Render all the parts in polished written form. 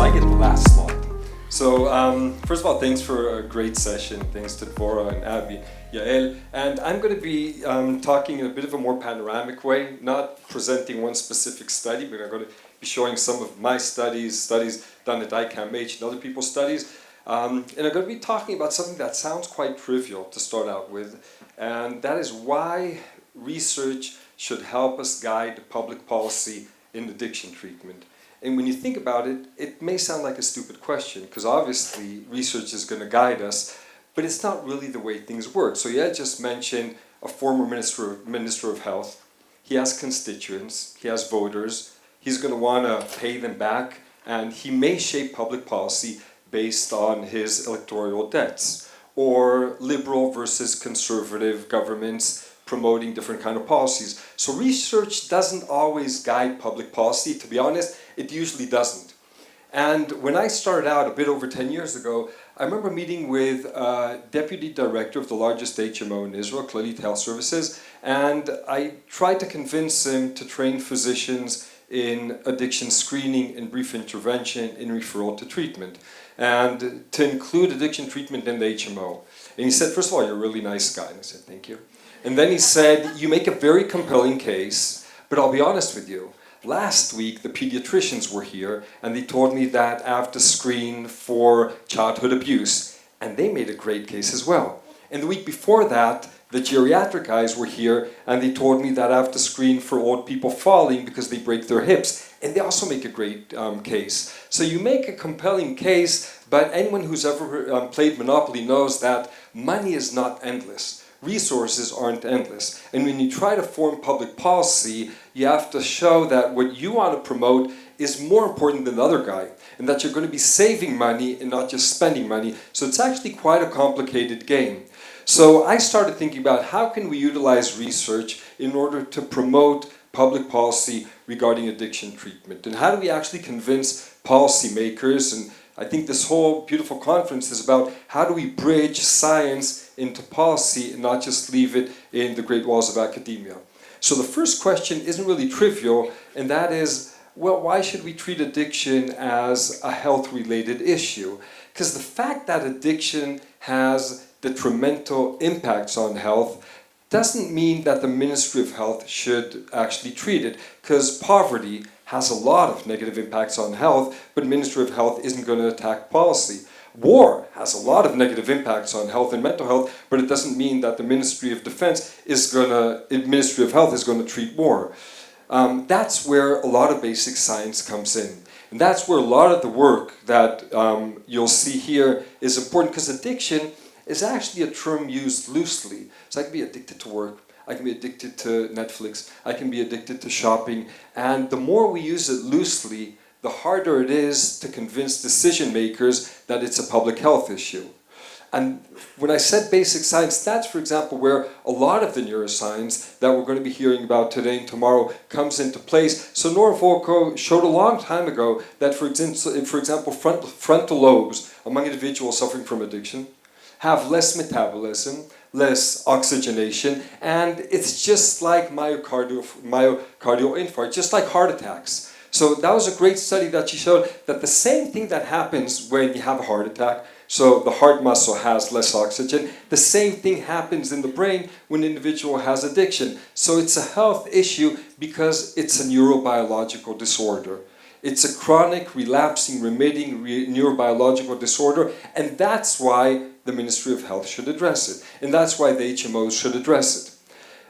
so I get the last slot. So first of all, thanks for a great session. Thanks to Dvorah and Abby, Yael. And I'm going to be talking in a bit of a more panoramic way, not presenting one specific study, but I'm going to be showing some of my studies done at ICAMH and other people's studies. And I'm going to be talking about something that sounds quite trivial to start out with, and that is why research should help us guide public policy in addiction treatment. And when you think about it, it may sound like a stupid question, because obviously research is going to guide us, but it's not really the way things work. So yeah, I just mentioned a former minister of health. He has constituents, he has voters, he's going to want to pay them back, and he may shape public policy based on his electoral debts, or liberal versus conservative governments promoting different kind of policies. So research doesn't always guide public policy. To be honest, it usually doesn't. And when I started out a bit over 10 years ago, I remember meeting with a deputy director of the largest HMO in Israel, Clalit Health Services, and I tried to convince him to train physicians in addiction screening and brief intervention in referral to treatment, and to include addiction treatment in the HMO. And he said, first of all, you're a really nice guy. And I said, thank you. And then he said, you make a very compelling case, but I'll be honest with you. Last week, the pediatricians were here, and they told me that I have to screen for childhood abuse, and they made a great case as well. And the week before that, the geriatric guys were here, and they told me that I have to screen for old people falling because they break their hips, and they also make a great case. So you make a compelling case, but anyone who's ever played Monopoly knows that money is not endless. Resources aren't endless. And when you try to form public policy, you have to show that what you want to promote is more important than the other guy, and that you're going to be saving money and not just spending money. So it's actually quite a complicated game. So I started thinking about how can we utilize research in order to promote public policy regarding addiction treatment, and how do we actually convince policymakers. And I think this whole beautiful conference is about how do we bridge science into policy and not just leave it in the great walls of academia. So the first question isn't really trivial, and that is, well, why should we treat addiction as a health-related issue? Because the fact that addiction has detrimental impacts on health doesn't mean that the Ministry of Health should actually treat it, because poverty has a lot of negative impacts on health, but Ministry of Health isn't going to attack policy. War has a lot of negative impacts on health and mental health, but it doesn't mean that the Ministry of Defense Ministry of Health is going to treat war. That's where a lot of basic science comes in. And that's where a lot of the work that you'll see here is important, because addiction is actually a term used loosely. So I can be addicted to work, I can be addicted to Netflix, I can be addicted to shopping, and the more we use it loosely, the harder it is to convince decision makers that it's a public health issue. And when I said basic science, that's, for example, where a lot of the neuroscience that we're going to be hearing about today and tomorrow comes into place. So Nora Volkow showed a long time ago that, for example, frontal lobes among individuals suffering from addiction have less metabolism, less oxygenation, and it's just like myocardial infarct, just like heart attacks. So that was a great study that she showed that the same thing that happens when you have a heart attack, so the heart muscle has less oxygen, the same thing happens in the brain when an individual has addiction. So it's a health issue because it's a neurobiological disorder. It's a chronic, relapsing, remitting neurobiological disorder, and that's why the Ministry of Health should address it, and that's why the HMOs should address it.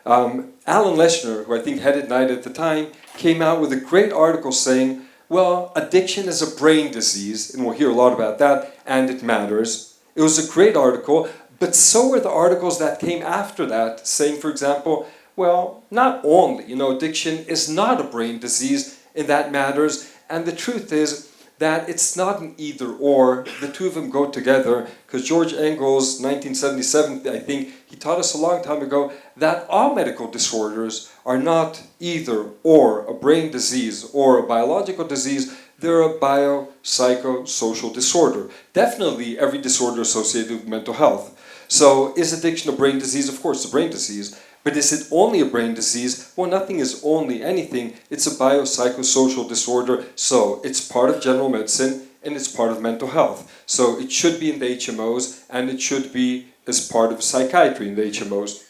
Alan Leshner, who I think headed NIDA at the time, came out with a great article saying, well, addiction is a brain disease, and we'll hear a lot about that, and it matters. It was a great article, but so were the articles that came after that, saying, for example, well, not only, addiction is not a brain disease, and that matters, and the truth is that it's not an either or, the two of them go together, because George Engels, 1977, I think, he taught us a long time ago that all medical disorders are not either or a brain disease or a biological disease, they're a biopsychosocial disorder. Definitely every disorder associated with mental health. So is addiction a brain disease? Of course, it's a brain disease. But is it only a brain disease? Well, nothing is only anything. It's a biopsychosocial disorder, so it's part of general medicine, and it's part of mental health. So it should be in the HMOs, and it should be as part of psychiatry in the HMOs.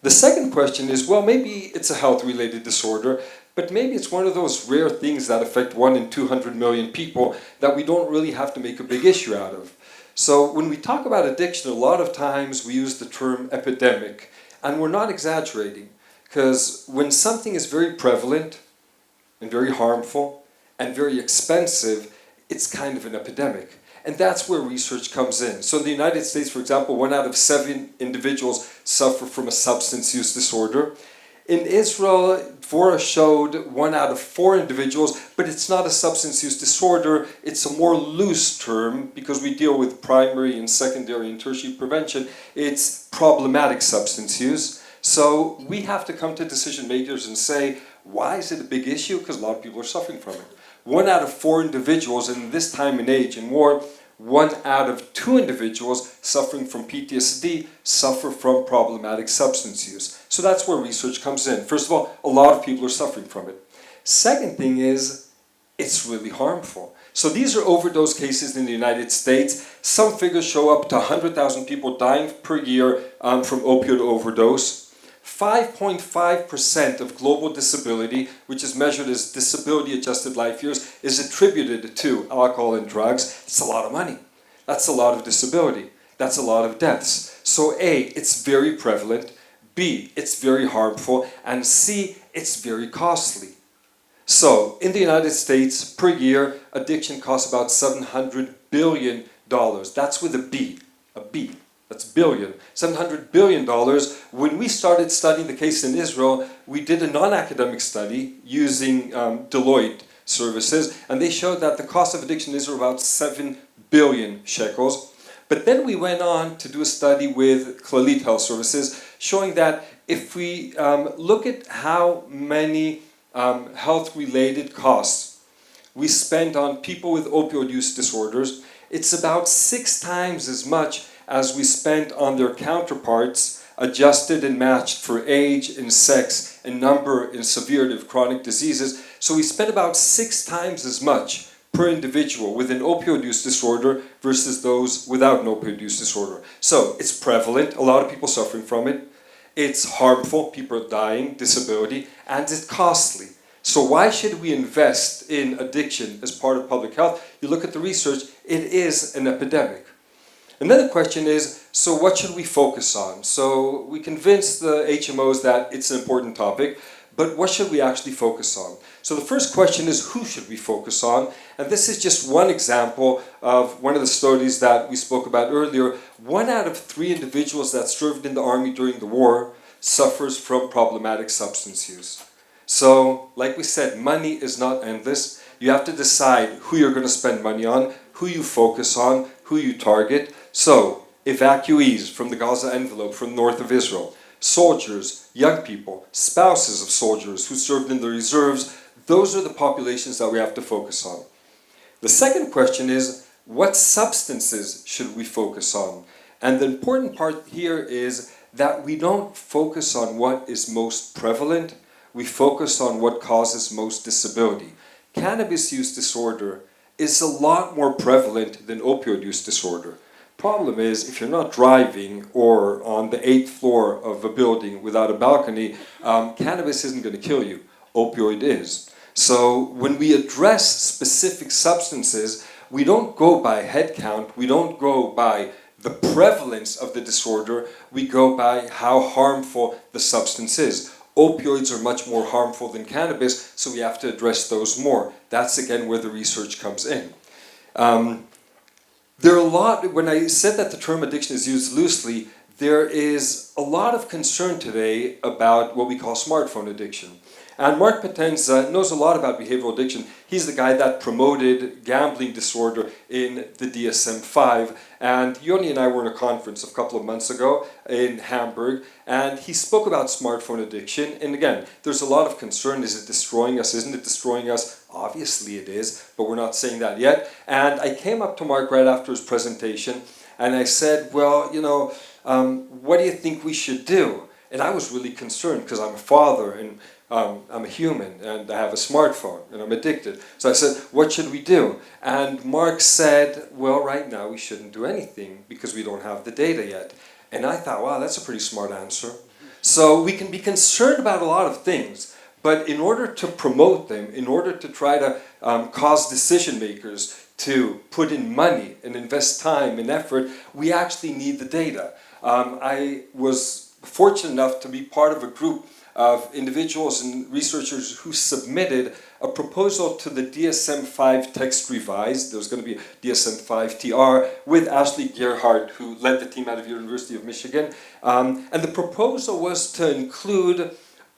The second question is, well, maybe it's a health-related disorder, but maybe it's one of those rare things that affect 1 in 200 million people that we don't really have to make a big issue out of. So when we talk about addiction, a lot of times we use the term epidemic, and we're not exaggerating, because when something is very prevalent and very harmful and very expensive, it's kind of an epidemic. And that's where research comes in. So in the United States, for example, 1 out of 7 individuals suffer from a substance use disorder. In Israel, Dvorah showed 1 out of 4 individuals, but it's not a substance use disorder. It's a more loose term because we deal with primary and secondary and tertiary prevention. It's problematic substance use. So we have to come to decision makers and say, why is it a big issue? Because a lot of people are suffering from it. 1 out of 4 individuals in this time and age in war, 1 out of 2 individuals suffering from PTSD suffer from problematic substance use. So that's where research comes in. First of all, a lot of people are suffering from it. Second thing is, it's really harmful. So these are overdose cases in the United States. Some figures show up to 100,000 people dying per year from opioid overdose. 5.5% of global disability, which is measured as disability-adjusted life years, is attributed to alcohol and drugs. It's a lot of money. That's a lot of disability. That's a lot of deaths. So A, it's very prevalent. B, it's very harmful. And C, it's very costly. So, in the United States, per year, addiction costs about $700 billion. That's with a B. A B. That's billion. $700 billion. When we started studying the case in Israel, we did a non-academic study using Deloitte services, and they showed that the cost of addiction in Israel is about 7 billion shekels. But then we went on to do a study with Clalit Health Services, showing that if we look at how many health-related costs we spend on people with opioid use disorders, it's about 6 times as much as we spent on their counterparts, adjusted and matched for age and sex and number and severity of chronic diseases. So we spent about 6 times as much per individual with an opioid use disorder versus those without an opioid use disorder. So it's prevalent, a lot of people suffering from it. It's harmful, people are dying, disability, and it's costly. So why should we invest in addiction as part of public health? You look at the research, it is an epidemic. And then the question is, so what should we focus on? So we convinced the HMOs that it's an important topic, but what should we actually focus on? So the first question is, who should we focus on? And this is just one example of one of the studies that we spoke about earlier. 1 out of 3 individuals that served in the army during the war suffers from problematic substance use. So, like we said, money is not endless. You have to decide who you're going to spend money on, who you focus on, who you target. So, evacuees from the Gaza envelope from north of Israel, soldiers, young people, spouses of soldiers who served in the reserves, those are the populations that we have to focus on. The second question is, what substances should we focus on? And the important part here is that we don't focus on what is most prevalent, we focus on what causes most disability. Cannabis use disorder is a lot more prevalent than opioid use disorder. Problem is, if you're not driving or on the 8th floor of a building without a balcony, cannabis isn't going to kill you. Opioid is. So when we address specific substances, we don't go by head count, we don't go by the prevalence of the disorder, we go by how harmful the substance is. Opioids are much more harmful than cannabis, so we have to address those more. That's again where the research comes in. There are a lot, when I said that the term addiction is used loosely, there is a lot of concern today about what we call smartphone addiction. And Mark Potenza knows a lot about behavioral addiction. He's the guy that promoted gambling disorder in the DSM-5. And Yoni and I were in a conference a couple of months ago in Hamburg, and he spoke about smartphone addiction. And again, there's a lot of concern. Is it destroying us? Isn't it destroying us? Obviously it is, but we're not saying that yet. And I came up to Mark right after his presentation, and I said, well, you know, what do you think we should do? And I was really concerned because I'm a father, and I'm a human and I have a smartphone and I'm addicted. So I said, what should we do? And Mark said, well, right now we shouldn't do anything because we don't have the data yet. And I thought, wow, that's a pretty smart answer. So we can be concerned about a lot of things, but in order to promote them, in order to try to cause decision makers to put in money and invest time and effort, we actually need the data. I was fortunate enough to be part of a group of individuals and researchers who submitted a proposal to the DSM-5 text revised. There was going to be DSM-5 TR with Ashley Gerhardt, who led the team out of University of Michigan. And the proposal was to include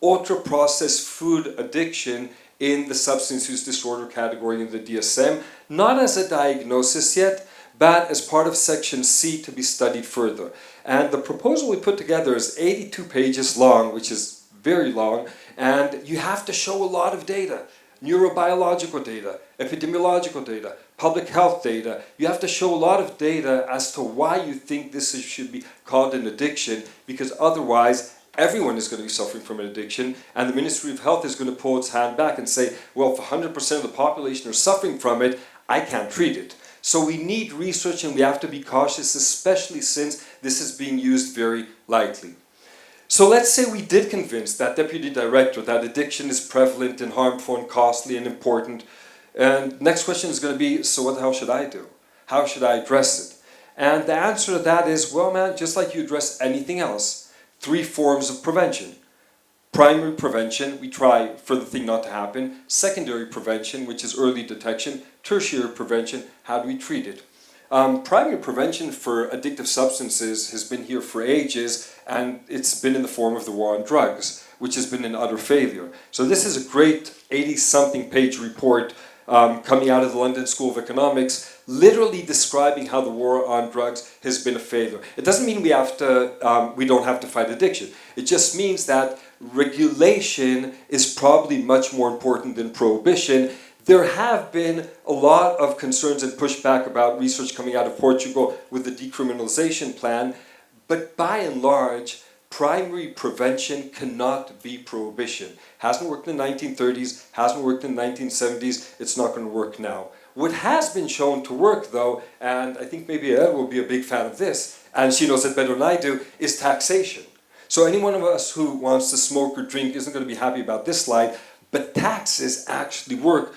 ultra-processed food addiction in the substance use disorder category in the DSM, not as a diagnosis yet, but as part of section C to be studied further. And the proposal we put together is 82 pages long, which is very long, and you have to show a lot of data. Neurobiological data, epidemiological data, public health data. You have to show a lot of data as to why you think this should be called an addiction, because otherwise everyone is going to be suffering from an addiction, and the Ministry of Health is going to pull its hand back and say, well, if 100% of the population are suffering from it, I can't treat it. So we need research and we have to be cautious, especially since this is being used very lightly. So let's say we did convince that deputy director that addiction is prevalent and harmful and costly and important. And next question is going to be, so what the hell should I do? How should I address it? And the answer to that is, well, man, just like you address anything else, 3 forms of prevention. Primary prevention, we try for the thing not to happen. Secondary prevention, which is early detection. Tertiary prevention, how do we treat it? Primary prevention for addictive substances has been here for ages, and it's been in the form of the war on drugs, which has been an utter failure. So this is a great 80-something page report coming out of the London School of Economics, literally describing how the war on drugs has been a failure. It doesn't mean we don't have to fight addiction. It just means that regulation is probably much more important than prohibition. There have been a lot of concerns and pushback about research coming out of Portugal with the decriminalization plan, but by and large, primary prevention cannot be prohibition. Hasn't worked in the 1930s, hasn't worked in the 1970s, it's not going to work now. What has been shown to work though, and I think maybe Ed will be a big fan of this, and she knows it better than I do, is taxation. So any one of us who wants to smoke or drink isn't going to be happy about this slide, but taxes actually work.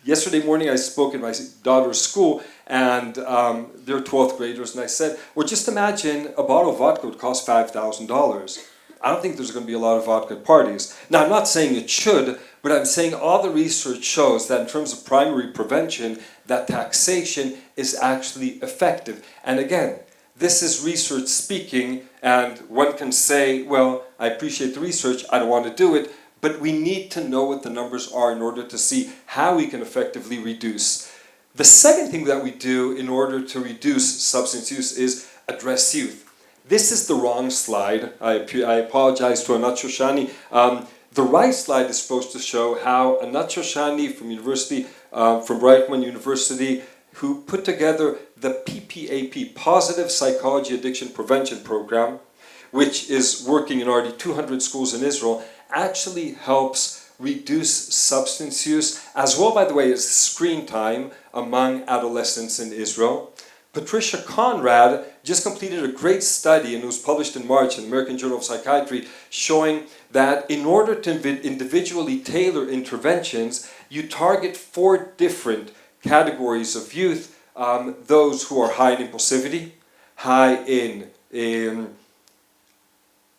Yesterday morning I spoke at my daughter's school, and they're 12th graders, and I said, well, just imagine a bottle of vodka would cost $5,000. I don't think there's going to be a lot of vodka parties. Now, I'm not saying it should, but I'm saying all the research shows that in terms of primary prevention, that taxation is actually effective. And again, this is research speaking, and one can say, well, I appreciate the research, I don't want to do it, but we need to know what the numbers are in order to see how we can effectively reduce. The second thing that we do in order to reduce substance use is address youth. This is the wrong slide. I apologize to Anat Shoshani. The right slide is supposed to show how Anat Shoshani from Reichman University, who put together the PPAP, Positive Psychology Addiction Prevention Program, which is working in already 200 schools in Israel, actually helps reduce substance use, as well, by the way, as screen time among adolescents in Israel. Patricia Conrad just completed a great study, and it was published in March in the American Journal of Psychiatry, showing that in order to individually tailor interventions, you target 4 different categories of youth. Those who are high in impulsivity, high in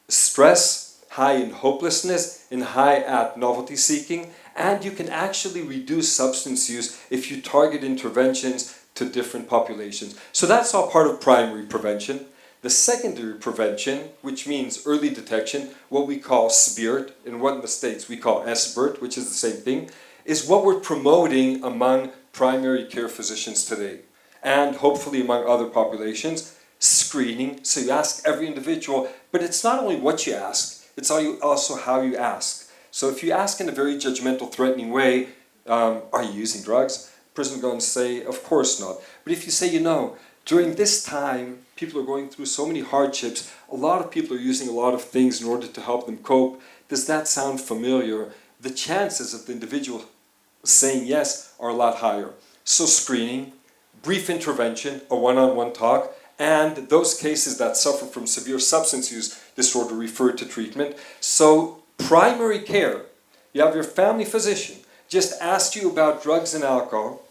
stress, high in hopelessness, and high at novelty seeking. And you can actually reduce substance use if you target interventions to different populations. So that's all part of primary prevention. The secondary prevention, which means early detection, what we call SBIRT, and what in the States we call SBIRT, which is the same thing, is what we're promoting among primary care physicians today, and hopefully among other populations. Screening, so you ask every individual, but it's not only what you ask, it's also how you ask. So if you ask in a very judgmental, threatening way, are you using drugs? The person is going to say, of course not. But if you say, During this time, people are going through so many hardships. A lot of people are using a lot of things in order to help them cope. Does that sound familiar? The chances of the individual saying yes are a lot higher. So screening, brief intervention, a one-on-one talk, and those cases that suffer from severe substance use disorder referred to treatment. So primary care, you have your family physician, just asked you about drugs and alcohol,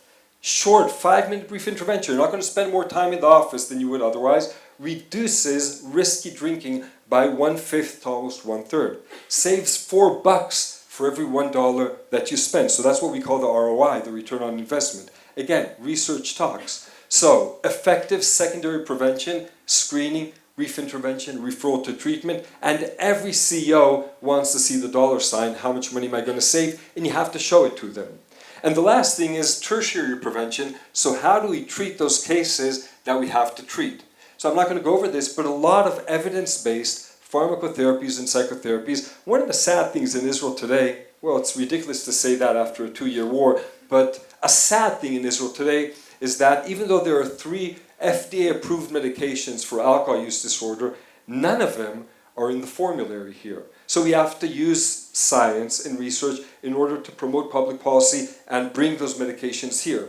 short 5-minute brief intervention, you're not going to spend more time in the office than you would otherwise, reduces risky drinking by 1/5 to almost 1/3. Saves $4 for every $1 that you spend. So that's what we call the ROI, the return on investment. Again, research talks. So effective secondary prevention, screening, brief intervention, referral to treatment, and every CEO wants to see the dollar sign, how much money am I going to save, and you have to show it to them. And the last thing is tertiary prevention. So how do we treat those cases that we have to treat? So I'm not going to go over this, but a lot of evidence-based pharmacotherapies and psychotherapies. One of the sad things in Israel today, well, it's ridiculous to say that after a 2-year war, but a sad thing in Israel today is that even though there are 3 FDA-approved medications for alcohol use disorder, none of them are in the formulary here. So we have to use science and research in order to promote public policy and bring those medications here.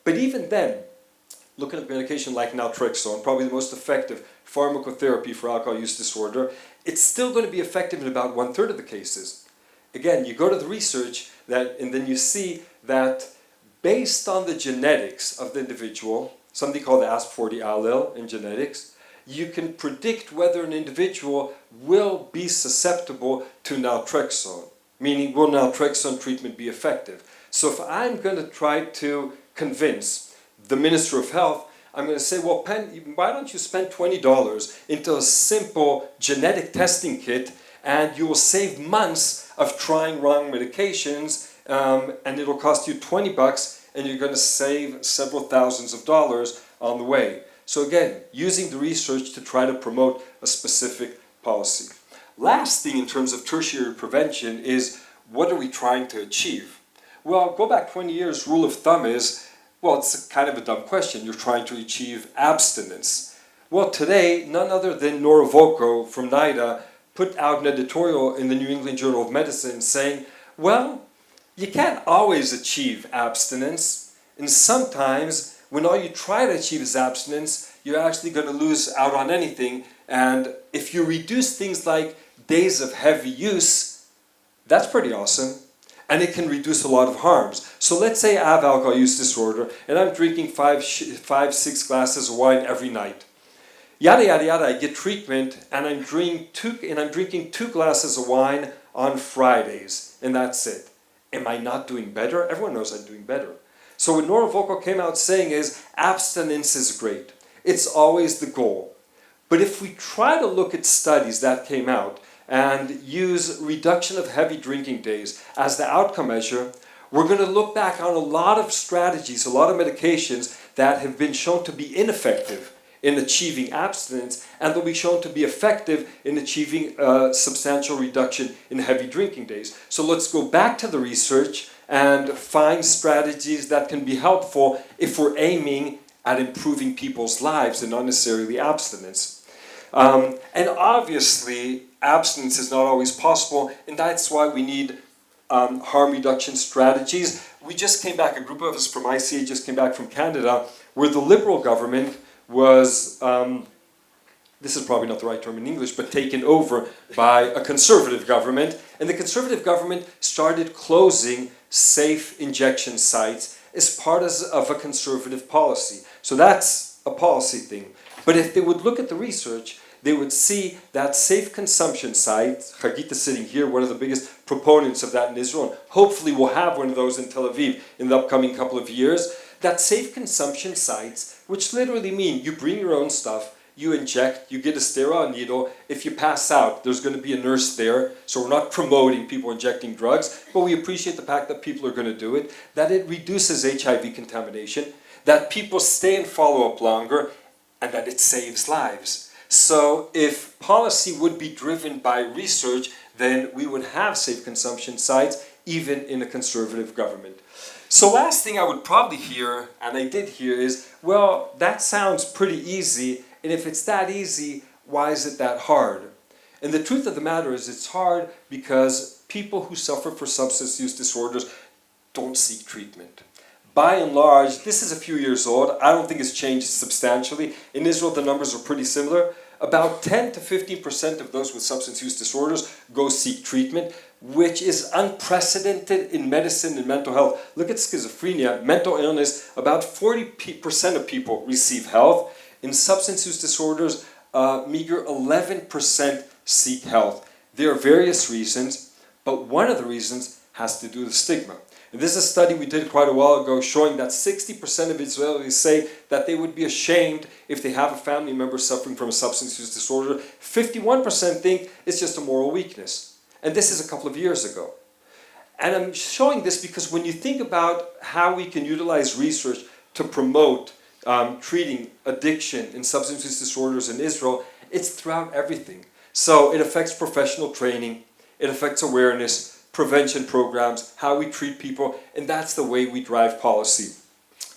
But even then, look at a medication like naltrexone, probably the most effective pharmacotherapy for alcohol use disorder, it's still going to be effective in about 1/3 of the cases. Again, you go to the research and then you see that based on the genetics of the individual, something called the ASP40 allele in genetics, you can predict whether an individual will be susceptible to naltrexone, meaning will naltrexone treatment be effective. So if I'm going to try to convince the Minister of Health, I'm going to say, well, Penn, why don't you spend $20 into a simple genetic testing kit and you will save months of trying wrong medications and it'll cost you $20 and you're going to save several thousands of dollars on the way. So again, using the research to try to promote a specific policy. Last thing in terms of tertiary prevention is, what are we trying to achieve? Well, go back 20 years, rule of thumb is, well, it's kind of a dumb question. You're trying to achieve abstinence. Well, today, none other than Nora Volkow from NIDA put out an editorial in the New England Journal of Medicine saying, well, you can't always achieve abstinence. And sometimes, when all you try to achieve is abstinence, you're actually going to lose out on anything. And if you reduce things like days of heavy use, that's pretty awesome. And it can reduce a lot of harms. So let's say I have alcohol use disorder and I'm drinking 5-6 glasses of wine every night. Yada yada yada, I get treatment and I'm drinking 2 glasses of wine on Fridays, and that's it. Am I not doing better? Everyone knows I'm doing better. So what Nora Volkow came out saying is, abstinence is great. It's always the goal. But if we try to look at studies that came out and use reduction of heavy drinking days as the outcome measure, we're going to look back on a lot of strategies, a lot of medications that have been shown to be ineffective in achieving abstinence, and they'll be shown to be effective in achieving a substantial reduction in heavy drinking days. So let's go back to the research and find strategies that can be helpful if we're aiming at improving people's lives and not necessarily abstinence. And obviously, abstinence is not always possible, and that's why we need harm reduction strategies. We just came back, a group of us from ICA just came back from Canada, where the Liberal government was, this is probably not the right term in English, but taken over by a Conservative government. And the Conservative government started closing safe injection sites as part of a Conservative policy. So that's a policy thing. But if they would look at the research, they would see that safe consumption sites, Hagit is sitting here, one of the biggest proponents of that in Israel, and hopefully we'll have one of those in Tel Aviv in the upcoming couple of years, that safe consumption sites, which literally mean you bring your own stuff, you inject, you get a sterile needle, if you pass out, there's going to be a nurse there, so we're not promoting people injecting drugs, but we appreciate the fact that people are going to do it, that it reduces HIV contamination, that people stay and follow up longer, and that it saves lives. So if policy would be driven by research, then we would have safe consumption sites even in a Conservative government. So last thing I would probably hear, and I did hear, is, well, that sounds pretty easy, and if it's that easy, why is it that hard? And the truth of the matter is it's hard because people who suffer from substance use disorders don't seek treatment. By and large, this is a few years old. I don't think it's changed substantially. In Israel, the numbers are pretty similar. About 10 to 15% of those with substance use disorders go seek treatment, which is unprecedented in medicine and mental health. Look at schizophrenia, mental illness, about 40% of people receive help. In substance use disorders, meager 11% seek health. There are various reasons, but one of the reasons has to do with stigma. And this is a study we did quite a while ago showing that 60% of Israelis say that they would be ashamed if they have a family member suffering from a substance use disorder. 51% think it's just a moral weakness. And this is a couple of years ago. And I'm showing this because when you think about how we can utilize research to promote treating addiction and substance use disorders in Israel, it's throughout everything. So it affects professional training, it affects awareness, prevention programs, how we treat people, and that's the way we drive policy.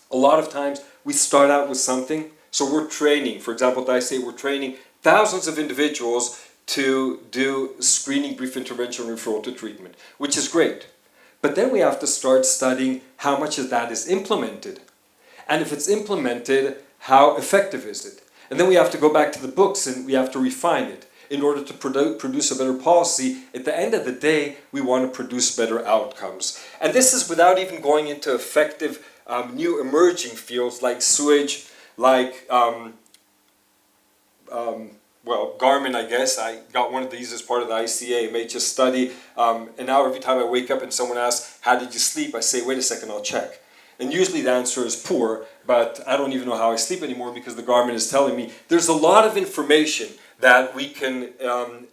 A lot of times we start out with something, so we're training, for example, I say we're training thousands of individuals to do screening, brief intervention, referral to treatment, which is great. But then we have to start studying how much of that is implemented. And if it's implemented, how effective is it? And then we have to go back to the books and we have to refine it in order to produce a better policy. At the end of the day, we want to produce better outcomes. And this is without even going into effective new emerging fields like sewage, like, well, Garmin, I guess. I got one of these as part of the ICA, MHS study. And now every time I wake up and someone asks, how did you sleep? I say, wait a second, I'll check. And usually the answer is poor, but I don't even know how I sleep anymore because the Garmin is telling me. There's a lot of information that we can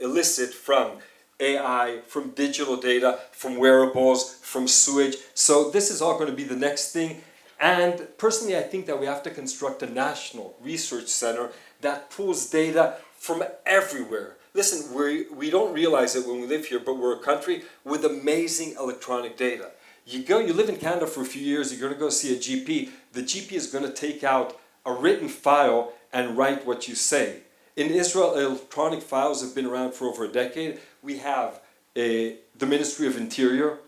elicit from AI, from digital data, from wearables, from sewage. So this is all going to be the next thing. And personally, I think that we have to construct a national research center that pulls data from everywhere. Listen, we don't realize it when we live here, but we're a country with amazing electronic data. You live in Canada for a few years, you're going to go see a GP. The GP is going to take out a written file and write what you say. In Israel, electronic files have been around for over a decade. We have the Ministry of Interior,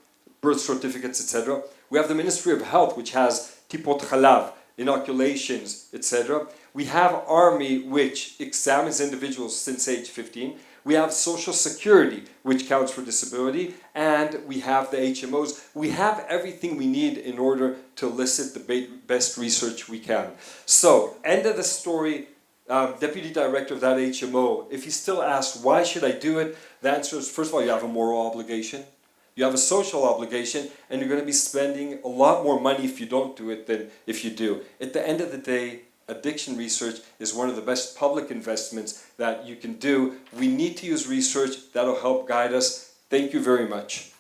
birth certificates, etc. We have the Ministry of Health, which has tipot chalav, inoculations, etc. We have Army, which examines individuals since age 15. We have Social Security, which counts for disability, and we have the HMOs. We have everything we need in order to elicit the best research we can. So, end of the story, Deputy Director of that HMO, if he still asks, why should I do it? The answer is, first of all, you have a moral obligation. You have a social obligation, and you're going to be spending a lot more money if you don't do it than if you do. At the end of the day, addiction research is one of the best public investments that you can do. We need to use research that'll help guide us. Thank you very much.